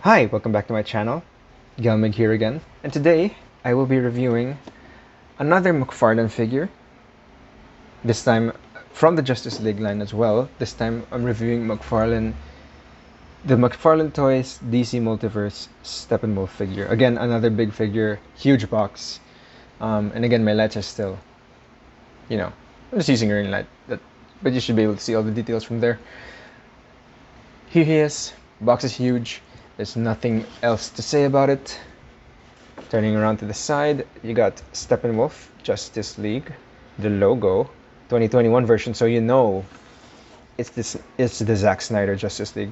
Hi, welcome back to my channel. Gelmig here again, and today I will be reviewing another Mcfarlane figure. This time from the Justice League line as well. This time I'm reviewing the Mcfarlane Toys DC Multiverse Steppenwolf figure. Again, another big figure, huge box. And again, my lights are still, I'm just using a ring light, but you should be able to see all the details from there. Here he is. Box is huge. There's nothing else to say about it. Turning around to the side, you got Steppenwolf Justice League, the logo, 2021 version, so you know it's the Zack Snyder Justice League,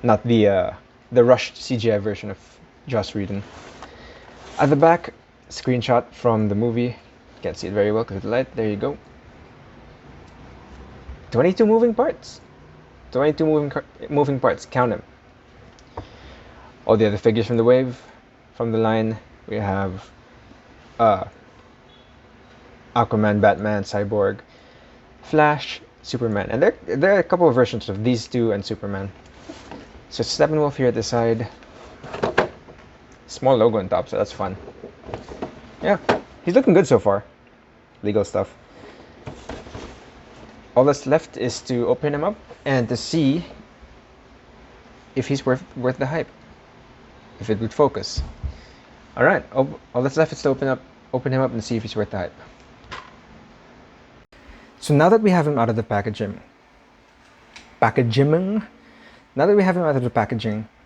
not the rushed CGI version of Joss Whedon. At the back, screenshot from the movie. Can't see it very well because of the light. There you go. 22 moving parts. 22 moving parts, count them. All the other figures from the wave, from the line, we have Aquaman, Batman, Cyborg, Flash, Superman, and there are a couple of versions of these two and Superman. So Steppenwolf here at the side, small logo on top, so that's fun. Yeah, he's looking good so far. Legal stuff. All that's left is to open him up and to see if he's worth the hype, if it would focus. All right, all that's left is to open him up and see if he's worth the hype. So now that we have him out of the packaging,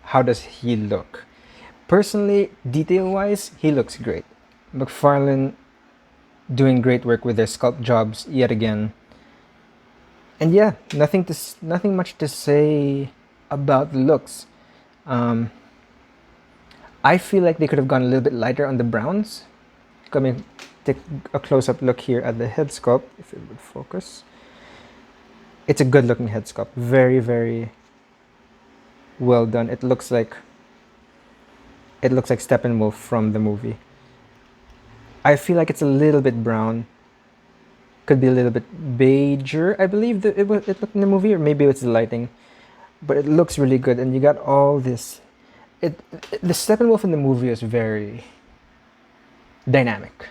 how does he look? Personally, detail-wise, he looks great. Mcfarlane doing great work with their sculpt jobs yet again. And yeah, nothing much to say about the looks. I feel like they could have gone a little bit lighter on the browns. Take a close-up look here at the head sculpt, if it would focus. It's a good-looking head sculpt. Very, very well done. It looks like Steppenwolf from the movie. I feel like it's a little bit brown. Could be a little bit beiger, I believe that it looked in the movie, or maybe it's the lighting, but it looks really good. And you got all this. The Steppenwolf in the movie is very dynamic.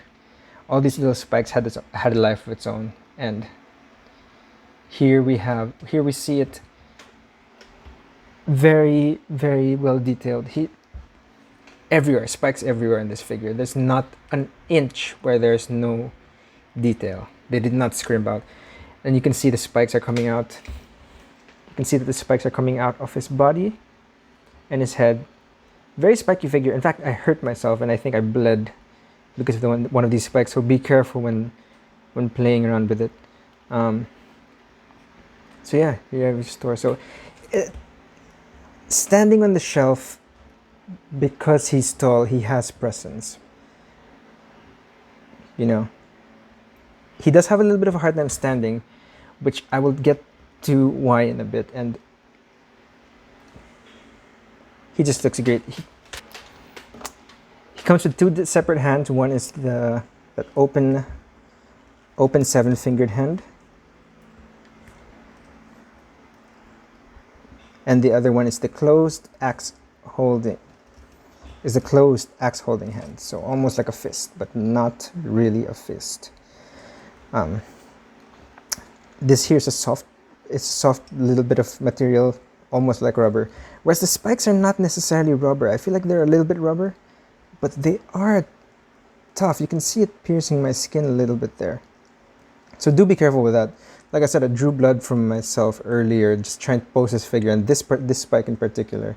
All these little spikes had a life of its own, and here we see it very, very well detailed. Spikes everywhere in this figure. There's not an inch where there's no detail. They did not scrimp out. And you can see the spikes are coming out. You can see that the spikes are coming out of his body and his head. Very spiky figure. In fact, I hurt myself and I think I bled because of one of these spikes. So be careful when playing around with it. So yeah, here you have your store. So standing on the shelf, because he's tall, he has presence. He does have a little bit of a hard time standing, which I will get to why in a bit. And he just looks great. He comes with two separate hands. One is that open 7-fingered hand, and the other one is the closed axe holding hand. So almost like a fist, but not really a fist. This here's a soft little bit of material, almost like rubber. Whereas the spikes are not necessarily rubber. I feel like they're a little bit rubber, but they are tough. You can see it piercing my skin a little bit there. So do be careful with that. Like I said, I drew blood from myself earlier, just trying to pose this figure, and this spike in particular.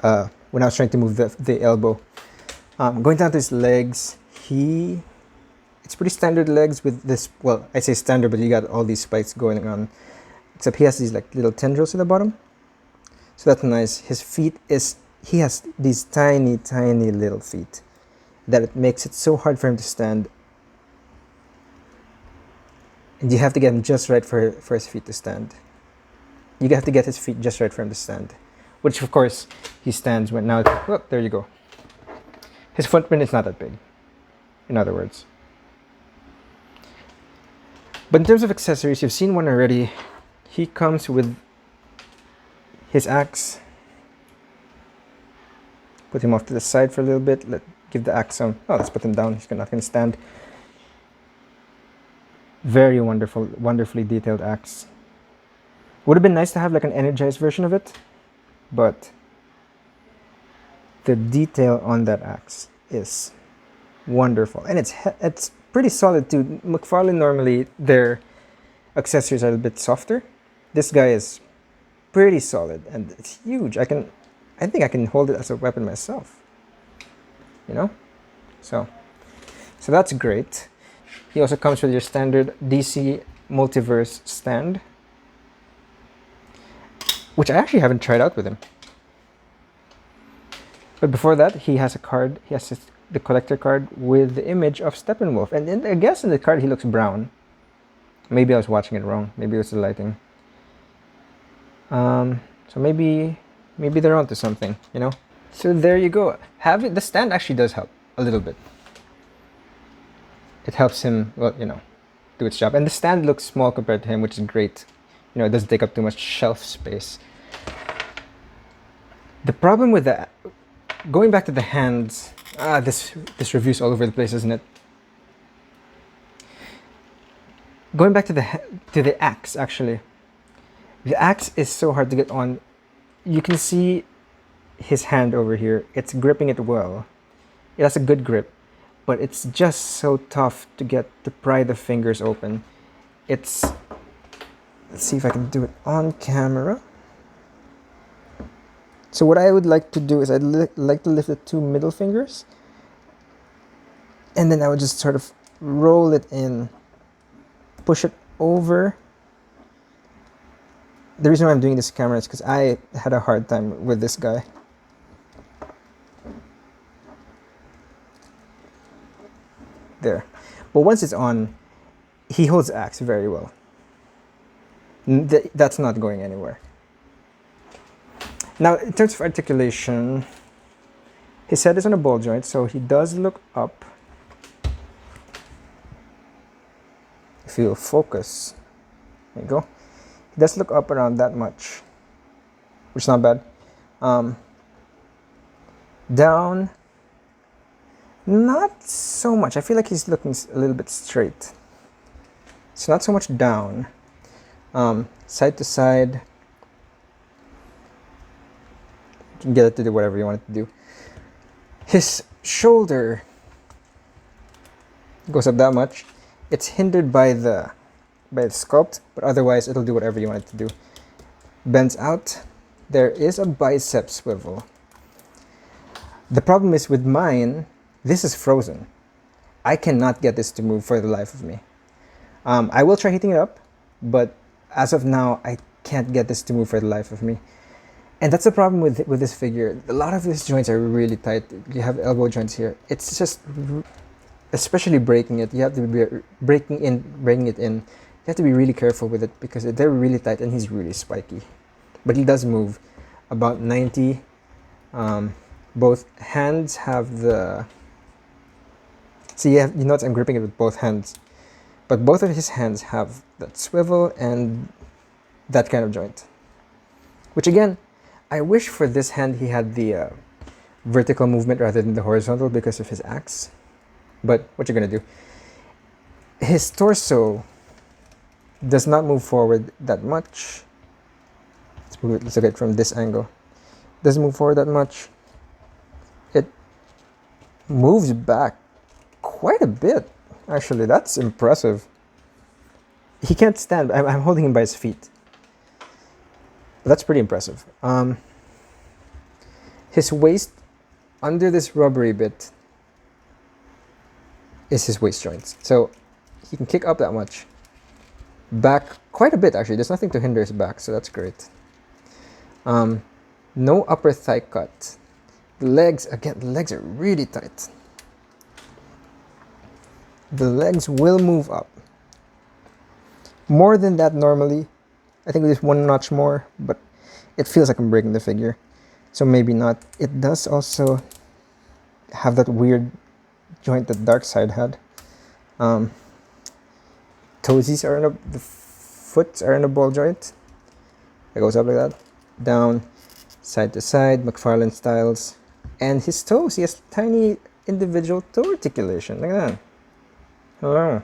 When I was trying to move the elbow. Going down to his legs, it's pretty standard legs with this. Well, I say standard, but you got all these spikes going on. Except he has these like little tendrils at the bottom. So that's nice. His feet he has these tiny, tiny little feet that it makes it so hard for him to stand. And you have to get him just right for his feet to stand. You have to get his feet just right for him to stand. Which of course he stands when now. Oh, there you go. His footprint is not that big. In other words. But in terms of accessories, you've seen one already. He comes with His axe. Put him off to the side for a little bit. Give the axe some. Oh, let's put him down. He's not going to stand. Very wonderful, wonderfully detailed axe. Would have been nice to have like an energized version of it, but the detail on that axe is wonderful, and it's pretty solid too. Mcfarlane normally their accessories are a bit softer. This guy is pretty solid and it's huge. I think I can hold it as a weapon myself. You know, so that's great. He also comes with your standard DC Multiverse stand, which I actually haven't tried out with him. But before that, he has a card. He has the collector card with the image of Steppenwolf. And I guess in the card he looks brown. Maybe I was watching it wrong. Maybe it was the lighting. So maybe they're onto something, you know? So there you go. The stand actually does help a little bit. It helps him, well, you know, do its job. And the stand looks small compared to him, which is great. You know, it doesn't take up too much shelf space. The problem with that, going back to the hands, this review's all over the place, isn't it? Going back to the axe, actually. The axe is so hard to get on. You can see his hand over here. It's gripping it well. It has a good grip, but it's just so tough to pry the fingers open. Let's see if I can do it on camera. So what I would like to do is I'd like to lift the two middle fingers, and then I would just sort of roll it in, push it over. The reason why I'm doing this camera is because I had a hard time with this guy. There. But once it's on, he holds the axe very well. That's not going anywhere. Now, in terms of articulation, his head is on a ball joint, so he does look up. If you'll focus, there you go. He does look up around that much, which is not bad. Down, not so much. I feel like he's looking a little bit straight. It's not so much down. Side to side. You can get it to do whatever you want it to do. His shoulder goes up that much. It's hindered by the sculpt, but otherwise it'll do whatever you want it to do. Bends out. There is a bicep swivel. The problem is with mine, this is frozen. I cannot get this to move for the life of me. I will try heating it up, but as of now, I can't get this to move for the life of me. And that's the problem with this figure. A lot of his joints are really tight. You have elbow joints here. It's just, especially breaking it, you have to be breaking it in. You have to be really careful with it because they're really tight and he's really spiky. But he does move about 90. Both hands have the... See, you notice I'm gripping it with both hands. But both of his hands have that swivel and that kind of joint. Which again, I wish for this hand he had the vertical movement rather than the horizontal because of his axe. But what you're gonna do? His torso does not move forward that much. Let's look at it from this angle. Doesn't move forward that much. It moves back quite a bit. Actually, that's impressive. He can't stand. I'm holding him by his feet. That's pretty impressive. His waist, under this rubbery bit, is his waist joints. So he can kick up that much. Back quite a bit, actually. There's nothing to hinder his back, so that's great. No upper thigh cut. The legs, again, the legs are really tight. The legs will move up. More than that normally. I think there's one notch more, but it feels like I'm breaking the figure. So maybe not. It does also have that weird joint that Darkseid had. Toesies are the foots are in a ball joint. It goes up like that. down, side to side, Mcfarlane styles. And his toes, he has tiny individual toe articulation. Look at that. Hello.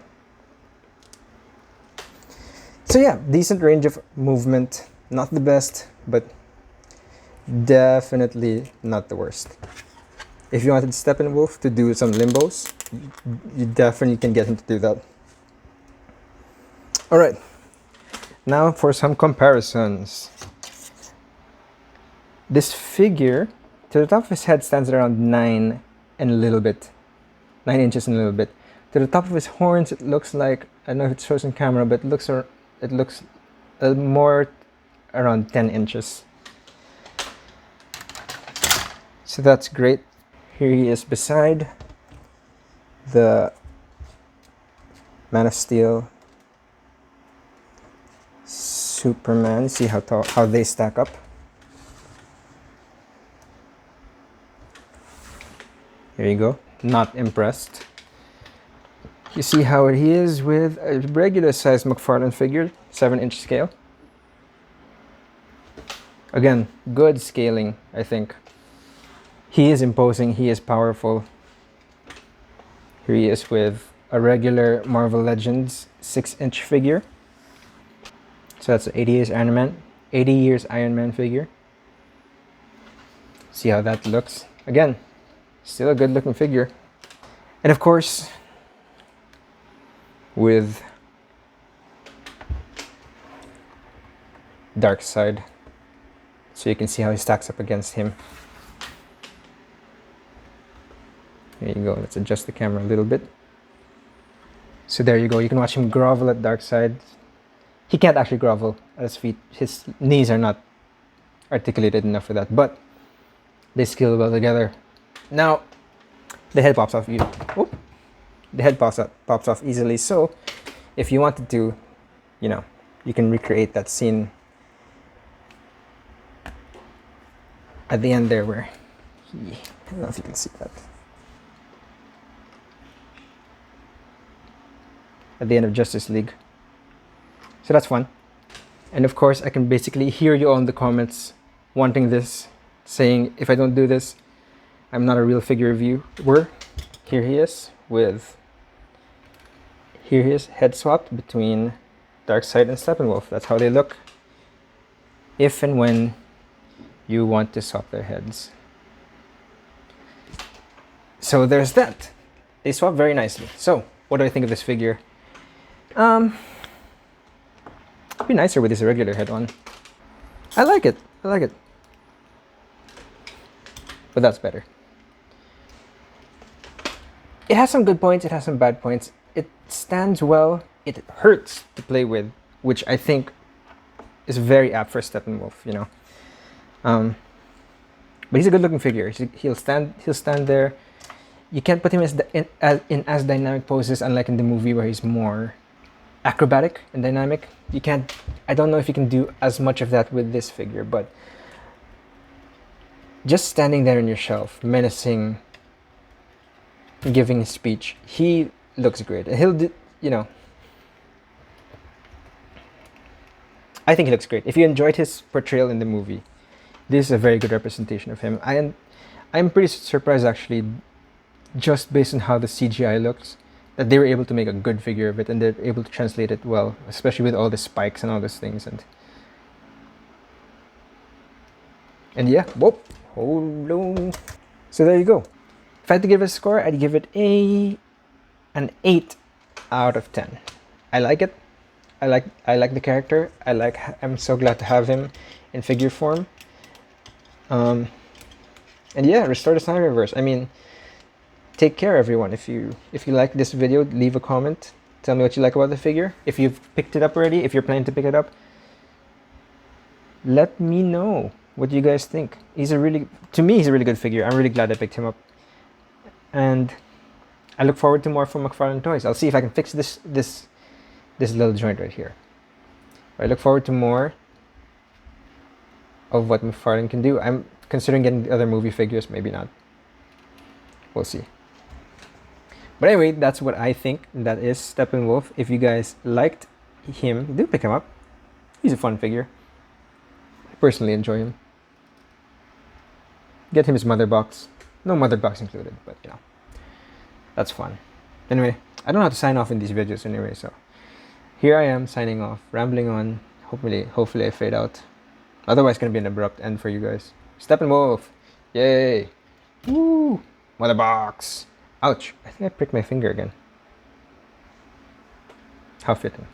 So yeah, decent range of movement. Not the best, but definitely not the worst. If you wanted Steppenwolf to do some limbos, you definitely can get him to do that. Alright, now for some comparisons. This figure, to the top of his head, stands at around 9 and a little bit. 9 inches and a little bit. To the top of his horns, it looks like, I don't know if it shows in camera, but it looks more around 10 inches. So that's great. Here he is beside the Man of Steel, Superman. See how they stack up. Here you go. Not impressed. You see how he is with a regular size Mcfarlane figure, 7-inch scale. Again, good scaling, I think. He is imposing, he is powerful. Here he is with a regular Marvel Legends 6-inch figure. So that's an 80 years Iron Man figure. See how that looks. Again, still a good looking figure. And of course, with Darkseid, so you can see how he stacks up against him. There you go. Let's adjust the camera a little bit. So there you go. You can watch him grovel at Darkseid. He can't actually grovel at his feet. His knees are not articulated enough for that, but they scale well together. Now, the head pops off. The head pops off easily. So, if you wanted to, you can recreate that scene at the end there where I don't know if you can see that. At the end of Justice League. So that's fun. And of course, I can basically hear you all in the comments wanting this, saying if I don't do this, I'm not a real figure reviewer. Here he is head swapped between Darkseid and Steppenwolf. That's how they look if and when you want to swap their heads. So there's that. They swap very nicely. So what do I think of this figure? It'd be nicer with this regular head on. I like it. But that's better. It has some good points, it has some bad points. It stands well, it hurts to play with, which I think is very apt for Steppenwolf, But he's a good looking figure. He'll stand there. You can't put him in as dynamic poses, unlike in the movie where he's more acrobatic and dynamic. I don't know if you can do as much of that with this figure, but just standing there on your shelf, menacing, giving his speech, he looks great. And he'll do, I think he looks great. If you enjoyed his portrayal in the movie, this is a very good representation of him. I'm pretty surprised actually, just based on how the CGI looks, that they were able to make a good figure of it, and they're able to translate it well, especially with all the spikes and all those things. And yeah, whoop, hold on. So there you go. If I had to give it a score, I'd give it an 8 out of 10. I like it. I like the character. I'm so glad to have him in figure form. And yeah, restore the Snyderverse. I mean, take care, everyone. If you like this video, leave a comment. Tell me what you like about the figure. If you've picked it up already, if you're planning to pick it up, let me know what you guys think. To me, he's a really good figure. I'm really glad I picked him up. And I look forward to more from Mcfarlane Toys. I'll see if I can fix this little joint right here. I look forward to more of what Mcfarlane can do. I'm considering getting the other movie figures, maybe not. We'll see. But anyway, that's what I think. That is Steppenwolf. If you guys liked him, do pick him up. He's a fun figure. personally enjoy him. Get him his mother box. No mother box included, but you know, that's fun. Anyway, I don't know how to sign off in these videos anyway, so here I am signing off, rambling on. Hopefully I fade out. Otherwise, it's gonna be an abrupt end for you guys. Steppenwolf! Yay! Woo! Mother box! Ouch! I think I pricked my finger again. How fitting.